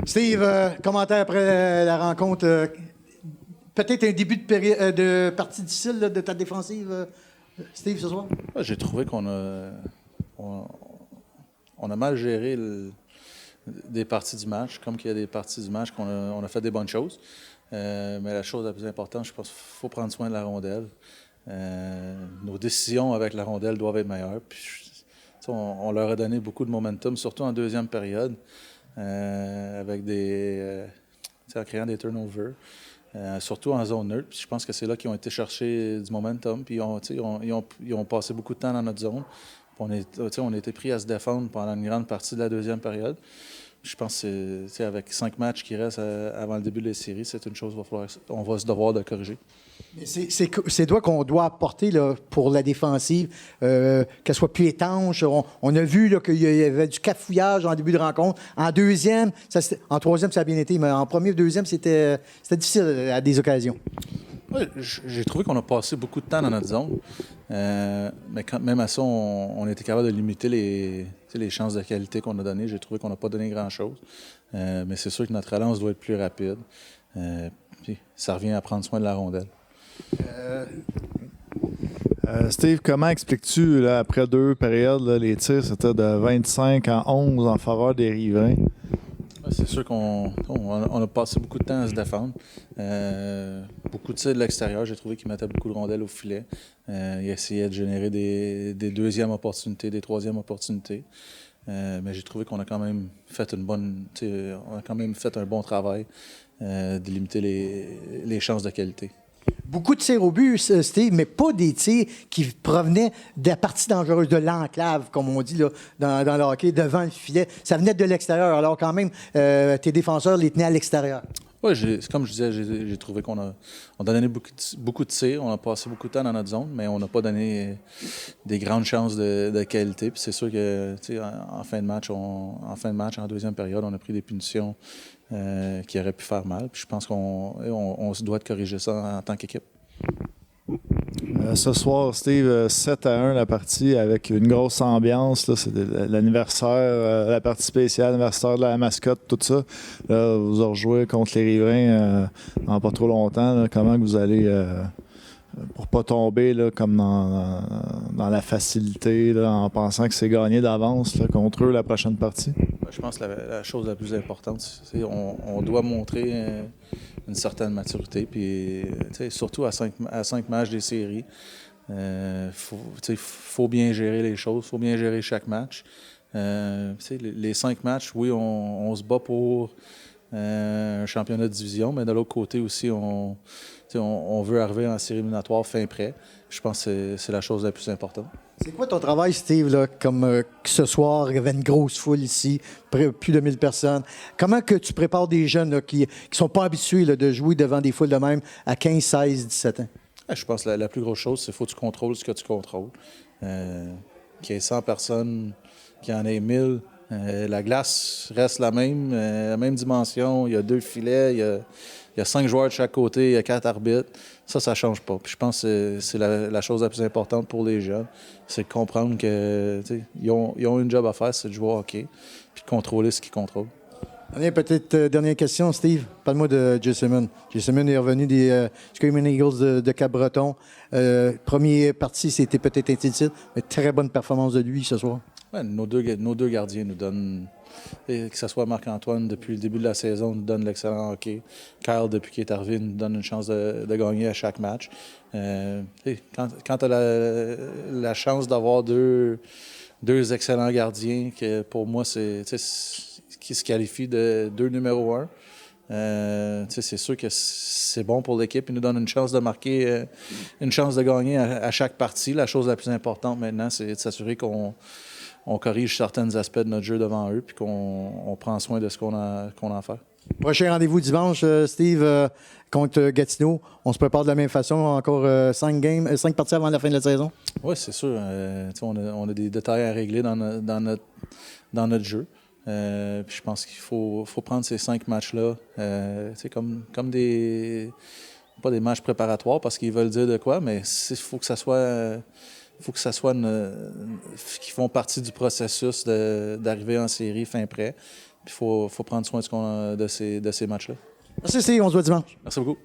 Steve, commentaire après la rencontre. Peut-être un début de partie difficile là, de ta défensive, Steve, ce soir? Ouais, j'ai trouvé on a mal géré des parties du match, comme qu'il y a des parties du match on a fait des bonnes choses. Mais la chose la plus importante, je pense qu'il faut prendre soin de la rondelle. Nos décisions avec la rondelle doivent être meilleures. Puis, on leur a donné beaucoup de momentum, surtout en deuxième période, avec en créant des turnovers. Surtout en zone neutre. Puis je pense que c'est là qu'ils ont été chercher du momentum. Puis ils ont passé beaucoup de temps dans notre zone. Puis on a été pris à se défendre pendant une grande partie de la deuxième période. Je pense que avec 5 matchs qui restent avant le début des séries, c'est une chose qu'on va se devoir de corriger. C'est toi qu'on doit apporter là, pour la défensive, qu'elle soit plus étanche. On a vu là, qu'il y avait du cafouillage en début de rencontre. En deuxième, en troisième, ça a bien été, mais en premier et deuxième, c'était difficile à des occasions. Oui, j'ai trouvé qu'on a passé beaucoup de temps dans notre zone. Mais même à ça, on a été capable de limiter les chances de qualité qu'on a données. J'ai trouvé qu'on n'a pas donné grand-chose. Mais c'est sûr que notre relance doit être plus rapide. Puis ça revient à prendre soin de la rondelle. Steve, comment expliques-tu, là, après 2 périodes, là, les tirs, c'était de 25-11 en faveur des Riverains? C'est sûr qu'on a passé beaucoup de temps à se défendre. Beaucoup de tirs de l'extérieur. J'ai trouvé qu'ils mettaient beaucoup de rondelles au filet. Ils essayaient de générer des deuxièmes opportunités, des troisièmes opportunités. Mais j'ai trouvé qu'on a quand même fait un bon travail de limiter les chances de qualité. Beaucoup de tirs au but, Steve, mais pas des tirs qui provenaient de la partie dangereuse, de l'enclave, comme on dit là, dans le hockey, devant le filet. Ça venait de l'extérieur, alors quand même, tes défenseurs les tenaient à l'extérieur. Oui, comme je disais, j'ai trouvé qu'on a donné beaucoup de tirs, on a passé beaucoup de temps dans notre zone, mais on n'a pas donné des grandes chances de qualité. Puis c'est sûr que en fin de match, en deuxième période, on a pris des punitions qui auraient pu faire mal. Puis je pense qu'on se doit de corriger ça en tant qu'équipe. Ce soir, Steve, 7-1 la partie avec une grosse ambiance. Là, c'est l'anniversaire, la partie spéciale, l'anniversaire de la mascotte, tout ça. Là, vous avez rejoué contre les Riverains dans pas trop longtemps. Là. Comment que vous allez, pour pas tomber là, comme dans la facilité, là, en pensant que c'est gagné d'avance là, contre eux la prochaine partie? Je pense que la chose la plus importante, c'est qu'on doit montrer une certaine maturité. Puis, surtout à 5 matchs des séries, faut bien gérer les choses, il faut bien gérer chaque match. Les 5 matchs, oui, on se bat pour un championnat de division, mais de l'autre côté aussi, on veut arriver en série éliminatoire fin prêt. Je pense que c'est la chose la plus importante. C'est quoi ton travail, Steve, là, comme ce soir, il y avait une grosse foule ici, plus de 1000 personnes. Comment que tu prépares des jeunes là, qui ne sont pas habitués là, de jouer devant des foules de même à 15, 16, 17 ans? Je pense que la plus grosse chose, c'est qu'il faut que tu contrôles ce que tu contrôles. Qu'il y ait 100 personnes, qu'il y en ait 1000, la glace reste la même dimension. Il y a 2 filets, il y a 5 joueurs de chaque côté, il y a 4 arbitres. Ça ne change pas. Puis je pense que c'est la chose la plus importante pour les jeunes, c'est de comprendre qu'ils ont une job à faire, c'est de jouer au hockey, puis de contrôler ce qu'ils contrôlent. Allez, peut-être dernière question, Steve. Parle-moi de Jay Simon. Jay Simon est revenu des Screaming Eagles de Cap-Breton. Première partie, c'était peut-être interdit, mais très bonne performance de lui ce soir. Ouais, nos deux gardiens nous donnent, que ce soit Marc-Antoine depuis le début de la saison, nous donne l'excellent hockey. Kyle, depuis qu'il est arrivé, nous donne une chance de gagner à chaque match. Quand tu as la chance d'avoir deux excellents gardiens, que pour moi, qui se qualifient de 2 numéro 1, c'est sûr que c'est bon pour l'équipe. Ils nous donnent une chance de marquer, une chance de gagner à chaque partie. La chose la plus importante maintenant, c'est de s'assurer qu'on corrige certains aspects de notre jeu devant eux puis qu'on prend soin de ce qu'on a à faire. Prochain rendez-vous dimanche, Steve, contre Gatineau. On se prépare de la même façon, encore 5 parties avant la fin de la saison? Oui, c'est sûr. On a des détails à régler dans notre jeu. Puis je pense qu'il faut prendre ces 5 matchs-là comme pas des matchs préparatoires parce qu'ils veulent dire de quoi, mais il faut que ça soit qui font partie du processus d'arriver en série fin prêt. Il faut prendre soin de ces matchs-là. Merci, Steve. On se voit dimanche. Merci beaucoup.